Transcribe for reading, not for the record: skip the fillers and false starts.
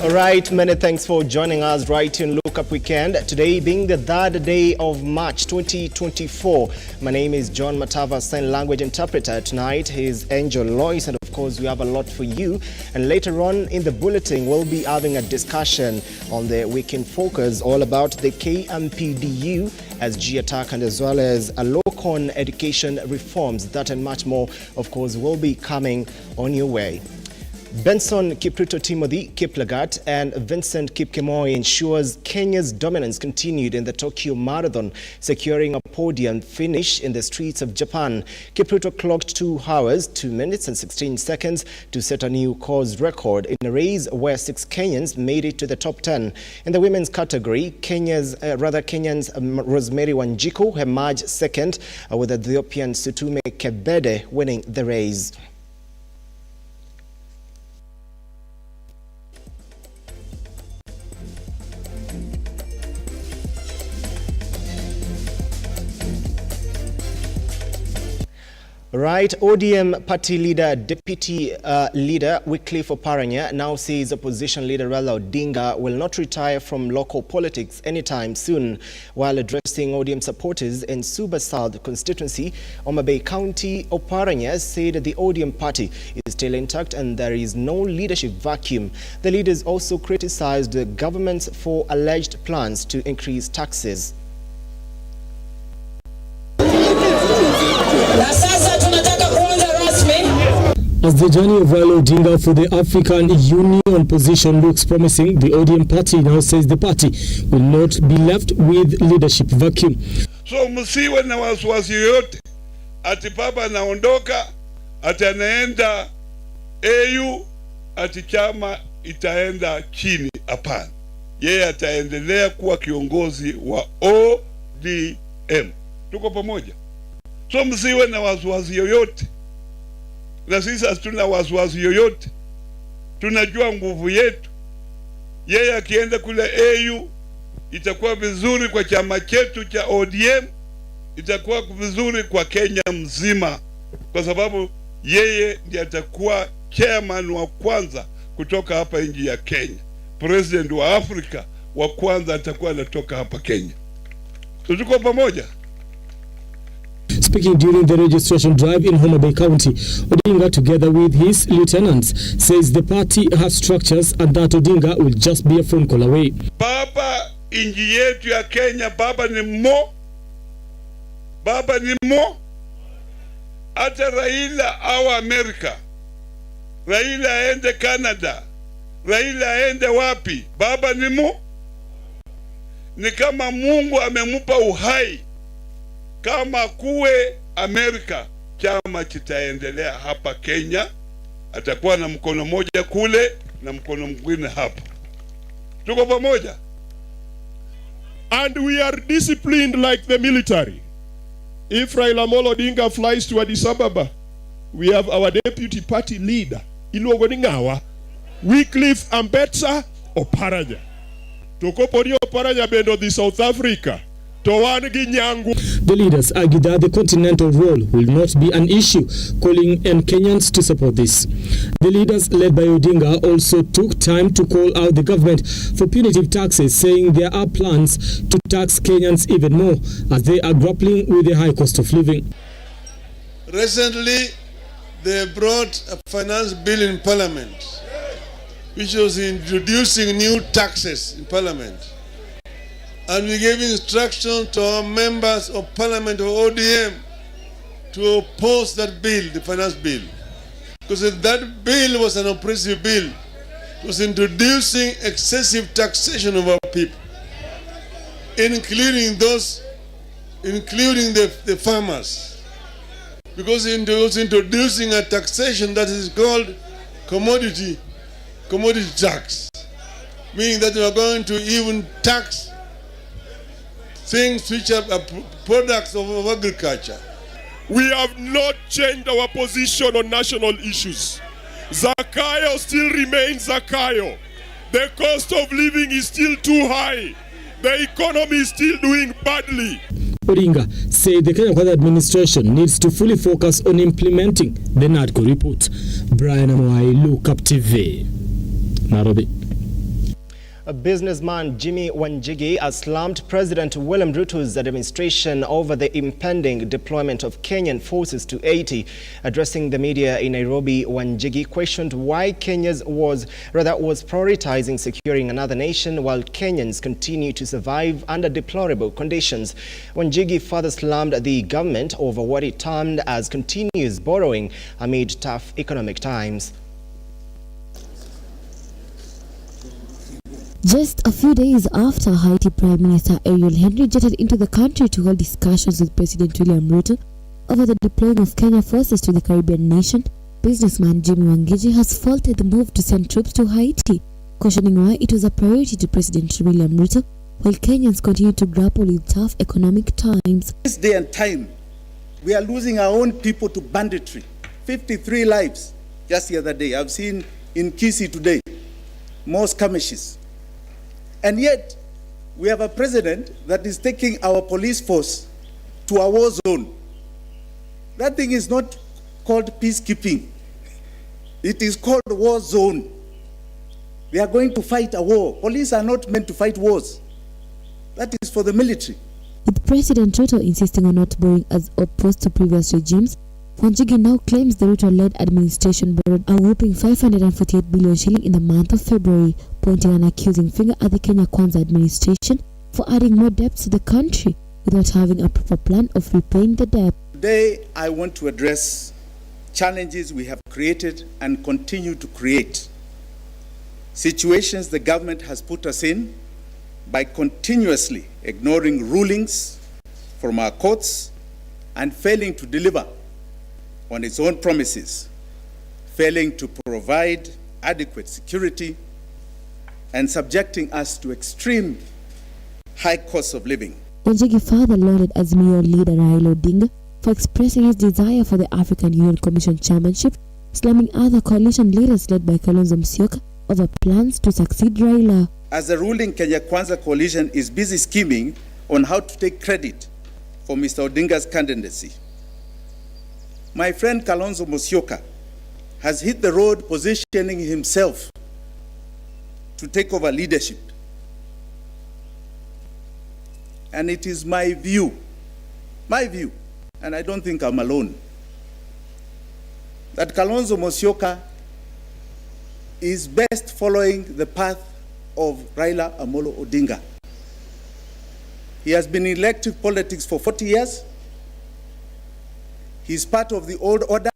All right, many thanks for joining us right in Lookup Weekend. Today being the third day of March 2024. My name is John Matava, sign language interpreter. Tonight is Angel Lois, and of course we have a lot for you. And later on in the bulletin, we'll be having a discussion on the weekend focus all about the KMPDU SG attack, and as well as a local education reforms. That and much more, of course, will be coming on your way. Benson Kipruto Timothy Kiplagat and Vincent Kipkemoi ensures Kenya's dominance continued in the Tokyo Marathon, securing a podium finish in the streets of Japan. Kipruto clocked 2 hours, 2 minutes and 16 seconds to set a new course record in a race where 6 Kenyans made it to the top 10. In the women's category, Kenyans Rosemary Wanjiku emerged second, with Ethiopian Sutume Kebede winning the race. Right, ODM party leader, deputy leader Wycliffe Oparanya now says opposition leader Raila Odinga will not retire from local politics anytime soon. While addressing ODM supporters in Suba South constituency, Homa Bay County, Oparanya said the ODM party is still intact and there is no leadership vacuum. The leaders also criticized the government for alleged plans to increase taxes. As the journey of Raila Odinga for the African Union position looks promising, the ODM party now says the party will not be left with leadership vacuum. So msiwe na wasiwasi yoyote ati baba anaondoka, ati anaenda AU, ati chama itaenda chini. Hapana, yeye ataendelea kuwa kiongozi wa ODM. Tuko pamoja. So msiwe na wasiwasi yoyote. Na sisi hatuna wasiwasi yoyote. Tunajua nguvu yetu. Yeye akienda kule AU itakuwa vizuri kwa chama chetu cha ODM, itakuwa vizuri kwa Kenya mzima, kwa sababu yeye ndiye atakuwa chairman wa kwanza kutoka hapa nchi ya Kenya. President wa Afrika wa kwanza atakuwa anatoka hapa Kenya. Tuko pamoja. Speaking during the registration drive in Homa Bay County, Odinga, together with his lieutenants, says the party has structures and that Odinga will just be a phone call away. Baba, inji yetu ya Kenya, baba ni mo. Baba ni mo. Ata Raila awa Amerika. Raila aende Canada. Raila aende wapi? Baba ni mo. Ni kama Mungu amemupa uhai. Kama kuwe Amerika, chama kitaendelea hapa Kenya, atakuwa na mkono moja kule na mkono mwingine hapa. Tuko pamoja. And we are disciplined like the military. If Raila Odinga flies to Addis Ababa, we have our deputy party leader, Iluongo ni Ngawa, Wycliffe Ambetsa Oparanya. Tuko poni Oparanya bendo di South Africa. The leaders argue that the continental role will not be an issue, calling on Kenyans to support this. The leaders, led by Odinga, also took time to call out the government for punitive taxes, saying there are plans to tax Kenyans even more as they are grappling with the high cost of living. Recently, they brought a finance bill in Parliament, which was introducing new taxes in Parliament. And we gave instruction to our members of Parliament of ODM to oppose that bill, the finance bill. Because that bill was an oppressive bill. It was introducing excessive taxation of our people, including the farmers. Because it was introducing a taxation that is called commodity tax, meaning that we are going to even tax things which are products of agriculture. We have not changed our position on national issues. Zakayo still remains Zakayo. The cost of living is still too high. The economy is still doing badly. Odinga said the Kenya Kwanza administration needs to fully focus on implementing the NADCO report. Brian Amwai, Lookuptv, Nairobi. Businessman Jimmy Wanjigi has slammed President William Ruto's administration over the impending deployment of Kenyan forces to Haiti. Addressing the media in Nairobi, Wanjigi questioned why Kenya was prioritizing securing another nation while Kenyans continue to survive under deplorable conditions. Wanjigi further slammed the government over what he termed as continuous borrowing amid tough economic times. Just a few days after Haiti Prime Minister Ariel Henry jetted into the country to hold discussions with President William Ruto over the deploying of Kenya forces to the Caribbean nation, businessman Jimmy Wanjigi has faulted the move to send troops to Haiti, questioning why it was a priority to President William Ruto while Kenyans continue to grapple with tough economic times. This day and time, we are losing our own people to banditry. 53 lives just the other day. I've seen in Kisii today, more skirmishes. And yet, we have a president that is taking our police force to a war zone. That thing is not called peacekeeping. It is called war zone. We are going to fight a war. Police are not meant to fight wars. That is for the military. With President Ruto insisting on not borrowing as opposed to previous regimes, Wanjigi now claims the Ruto-led administration borrowed a whopping 548 billion shilling in the month of February, pointing an accusing finger at the Kenya Kwanza administration for adding more debts to the country without having a proper plan of repaying the debt. Today, I want to address challenges we have created and continue to create. Situations the government has put us in by continuously ignoring rulings from our courts and failing to deliver on its own promises, failing to provide adequate security, and subjecting us to extreme high costs of living. Wanjigi further lauded azimio leader Raila Odinga for expressing his desire for the African Union Commission chairmanship, slamming other coalition leaders led by Kalonzo Musyoka over plans to succeed Raila. As the ruling Kenya Kwanza coalition is busy scheming on how to take credit for Mr. Odinga's candidacy, my friend Kalonzo Musyoka has hit the road positioning himself to take over leadership. And it is my view, and I don't think I'm alone, that Kalonzo Musyoka is best following the path of Raila Amolo Odinga. He has been in elective politics for 40 years. He's part of the old order.